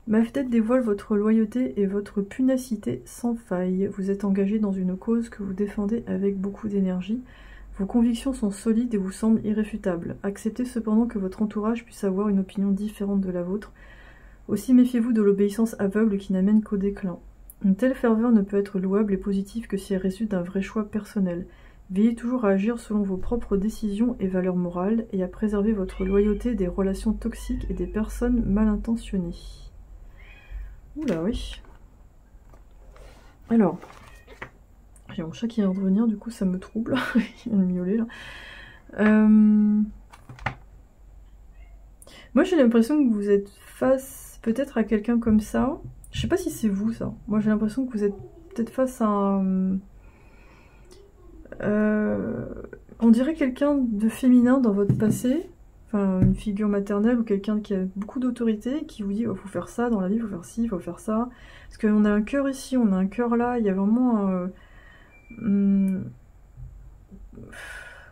Speaker 1: Mafdet dévoile votre loyauté et votre pugnacité sans faille. Vous êtes engagé dans une cause que vous défendez avec beaucoup d'énergie. Vos convictions sont solides et vous semblent irréfutables. Acceptez cependant que votre entourage puisse avoir une opinion différente de la vôtre. Aussi méfiez-vous de l'obéissance aveugle qui n'amène qu'au déclin. Une telle ferveur ne peut être louable et positive que si elle résulte d'un vrai choix personnel. Veillez toujours à agir selon vos propres décisions et valeurs morales et à préserver votre loyauté des relations toxiques et des personnes mal intentionnées. Oula, oui. Alors, j'ai mon chat qui vient de revenir, du coup ça me trouble. Il vient de miauler là. Moi j'ai l'impression que vous êtes face peut-être à quelqu'un comme ça. Je sais pas si c'est vous ça. Moi j'ai l'impression que vous êtes peut-être face à un... on dirait quelqu'un de féminin dans votre passé. Enfin une figure maternelle ou quelqu'un qui a beaucoup d'autorité qui vous dit il faut faire ça dans la vie, il faut faire ci, il faut faire ça. Parce qu'on a un cœur ici, on a un cœur là, il y a vraiment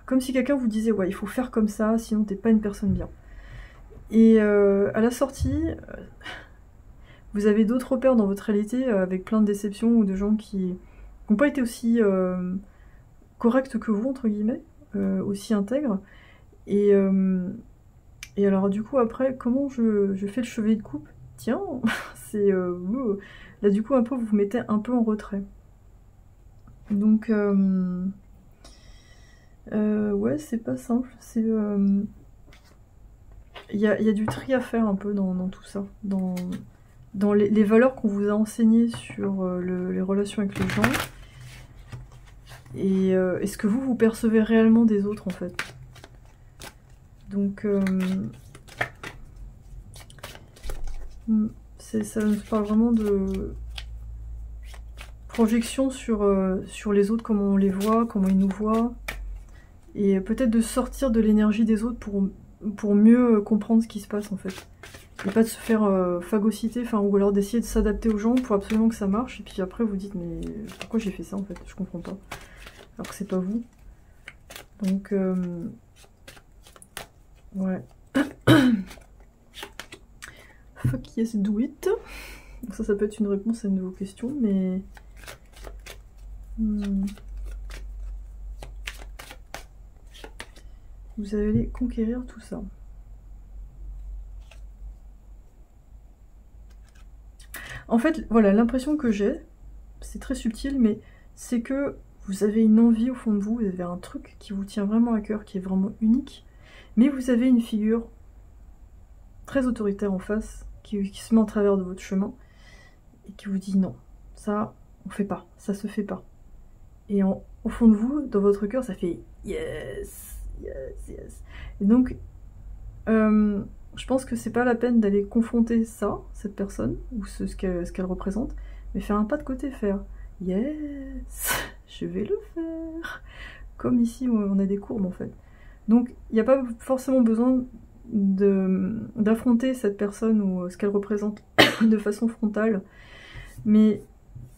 Speaker 1: comme si quelqu'un vous disait ouais il faut faire comme ça, sinon t'es pas une personne bien. Et à la sortie... vous avez d'autres repères dans votre réalité avec plein de déceptions ou de gens qui n'ont pas été aussi corrects que vous, entre guillemets, aussi intègres. Et alors du coup après, comment je fais le chevalier de coupe? Tiens, c'est... là du coup un peu vous vous mettez un peu en retrait. Donc ouais c'est pas simple, c'est... Il y a du tri à faire un peu dans tout ça, dans les valeurs qu'on vous a enseignées sur les relations avec les gens et ce que vous percevez réellement des autres en fait. Donc ça nous parle vraiment de projection sur les autres, comment on les voit, comment ils nous voient, et peut-être de sortir de l'énergie des autres pour mieux comprendre ce qui se passe en fait. Et pas de se faire phagocyter, enfin, ou alors d'essayer de s'adapter aux gens pour absolument que ça marche, et puis après vous dites mais pourquoi j'ai fait ça en fait, je comprends pas. Alors que c'est pas vous. Donc ouais. Fuck yes, do it. Ça peut être une réponse à une de vos questions, mais... Vous allez conquérir tout ça. En fait, voilà, l'impression que j'ai, c'est très subtil, mais c'est que vous avez une envie au fond de vous, vous avez un truc qui vous tient vraiment à cœur, qui est vraiment unique, mais vous avez une figure très autoritaire en face, qui se met en travers de votre chemin, et qui vous dit non, ça, on fait pas, ça se fait pas. Et au fond de vous, dans votre cœur, ça fait yes, yes, yes. Et donc, je pense que c'est pas la peine d'aller confronter ça, cette personne, ou ce qu'elle représente, mais faire un pas de côté, faire yes, je vais le faire. Comme ici, où on a des courbes en fait. Donc, il n'y a pas forcément besoin d'affronter cette personne ou ce qu'elle représente de façon frontale, mais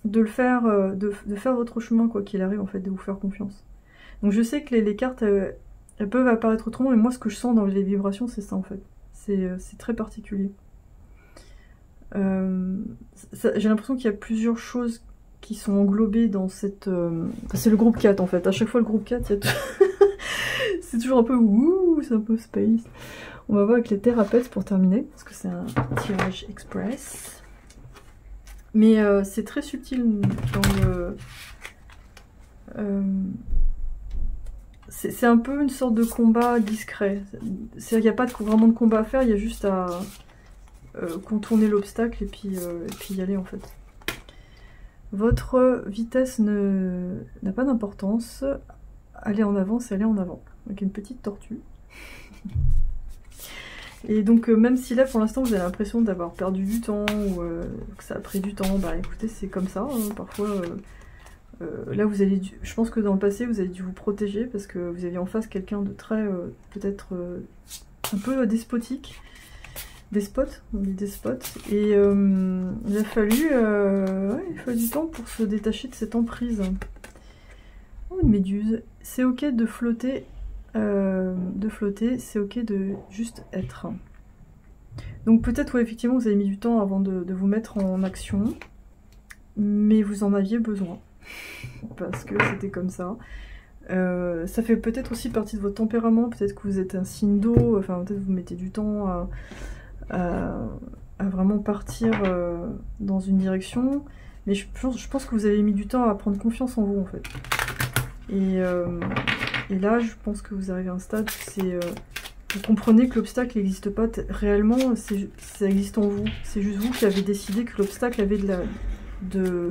Speaker 1: de le faire, de faire votre chemin quoi qu'il arrive en fait, de vous faire confiance. Donc je sais que les cartes, elles peuvent apparaître autrement, mais moi ce que je sens dans les vibrations c'est ça en fait. C'est très particulier. J'ai l'impression qu'il y a plusieurs choses qui sont englobées dans cette... c'est le groupe 4 en fait, à chaque fois le groupe 4, il y a c'est toujours un peu ouh, c'est un peu space. On va voir avec les thérapeutes pour terminer, parce que c'est un tirage express. Mais c'est très subtil dans le... c'est un peu une sorte de combat discret. Il n'y a pas vraiment de combat à faire, il y a juste à contourner l'obstacle et puis y aller en fait. Votre vitesse n'a pas d'importance. Aller en avant, c'est aller en avant. Donc une petite tortue. Et donc même si là pour l'instant vous avez l'impression d'avoir perdu du temps ou que ça a pris du temps, bah écoutez c'est comme ça, hein. Parfois là vous avez dû, je pense que dans le passé vous avez dû vous protéger parce que vous aviez en face quelqu'un de très peut-être un peu despotique, despote, on dit despote, et il a fallu du temps pour se détacher de cette emprise. Oh une méduse, c'est ok de flotter. C'est ok de juste être. Donc peut-être ouais, effectivement vous avez mis du temps avant de vous mettre en action, mais vous en aviez besoin, parce que c'était comme ça. Ça fait peut-être aussi partie de votre tempérament, peut-être que vous êtes un signe d'eau, enfin peut-être que vous mettez du temps à vraiment partir dans une direction, mais je pense que vous avez mis du temps à prendre confiance en vous en fait. Et là, je pense que vous arrivez à un stade où vous comprenez que l'obstacle n'existe pas réellement, ça existe en vous. C'est juste vous qui avez décidé que l'obstacle avait de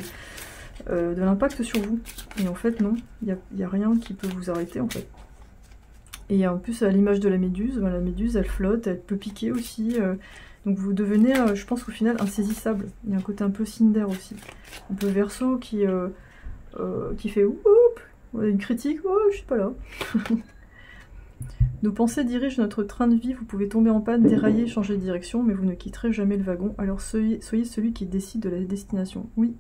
Speaker 1: l'impact sur vous. Et en fait, non, il n'y a rien qui peut vous arrêter en fait. Et en plus, à l'image de la méduse elle flotte, elle peut piquer aussi. Donc vous devenez, je pense qu'au final, insaisissable. Il y a un côté un peu Cinder aussi. Un peu Verseau qui fait oup. Une critique, oh, je suis pas là. Nos pensées dirigent notre train de vie, vous pouvez tomber en panne, dérailler, changer de direction, mais vous ne quitterez jamais le wagon, alors soyez celui qui décide de la destination. Oui,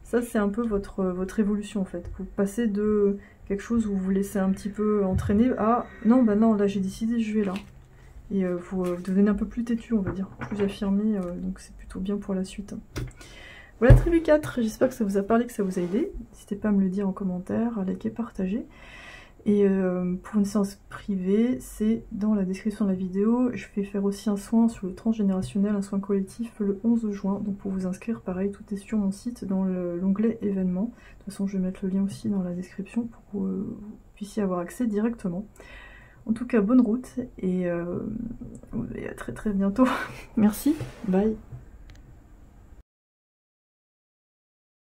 Speaker 1: ça c'est un peu votre évolution en fait. Vous passez de quelque chose où vous vous laissez un petit peu entraîner à non, bah non, là j'ai décidé, je vais là. Et vous devenez un peu plus têtu, on va dire, plus affirmé, donc c'est plutôt bien pour la suite. Voilà, tribu 4, j'espère que ça vous a parlé, que ça vous a aidé. N'hésitez pas à me le dire en commentaire, à liker, partager. Et pour une séance privée, c'est dans la description de la vidéo. Je vais faire aussi un soin sur le transgénérationnel, un soin collectif le 11 juin. Donc pour vous inscrire, pareil, tout est sur mon site dans l'onglet événements. De toute façon, je vais mettre le lien aussi dans la description pour que vous puissiez avoir accès directement. En tout cas, bonne route et à très très bientôt. Merci, bye.